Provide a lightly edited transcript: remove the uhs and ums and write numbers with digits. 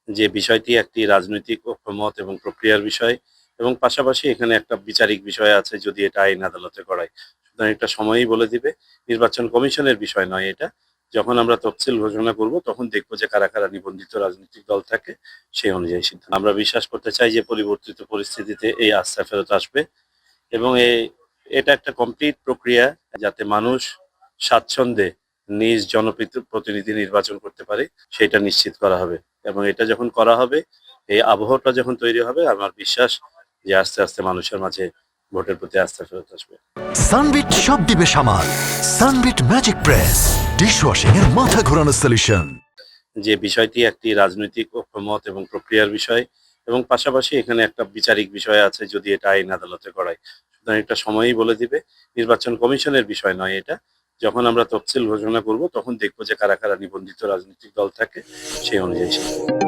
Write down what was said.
যে বিষয়টি একটি রাজনৈতিক ঐকমত্য এবং প্রক্রিয়ার বিষয় এবং পাশাপাশি এখানে একটা বিচারিক বিষয় আছে যদি এটা আইন আদালতে গড়ায়। সুতরাং একটা সময়ই বলে দিবে। নির্বাচন কমিশনের বিষয় নয় এটা। যখন আমরা তফসিল ঘোষণা করব তখন দেখব যে কারা, কারা নিবন্ধিত রাজনৈতিক দল থাকে সেই অনুযায়ী সিদ্ধান্ত। আমরা বিশ্বাস করতে চাই যে পরিবর্তিত পরিস্থিতিতে এই আস্থা ফেরত আসবে এবং এটা একটা কমপ্লিট প্রক্রিয়া যাতে মানুষ স্বাচ্ছন্দ্যে নিজ প্রতিনিধি নির্বাচন করতে পারে সেটা নিশ্চিত করা হবে এবং এটা যখন করা হবে এই আবহাওয়াটা যখন তৈরি হবে আমার বিশ্বাস যে আস্তে আস্তে মানুষের মাঝে ভোটের প্রতি আস্থা ফেরত আসবে। সানবিট সব দিবে সামাল। সানবিট ম্যাজিক প্রেস ডিশওয়াশিং এর মাথা ঘোরানো সলিউশন। যে বিষয়টি একটি রাজনৈতিক ঐকমত্য এবং প্রক্রিয়ার বিষয় এবং পাশাপাশি এখানে একটা বিচারিক বিষয় আছে যদি এটা আইন আদালতে গড়ায়। সুতরাং একটা সময়ই বলে দিবে। নির্বাচন কমিশনের বিষয় নয় এটা। যখন আমরা তফসিল ঘোষণা করব তখন দেখব যে কারা, কারা নিবন্ধিত রাজনৈতিক দল থাকে সেই অনুযায়ী সিদ্ধান্ত।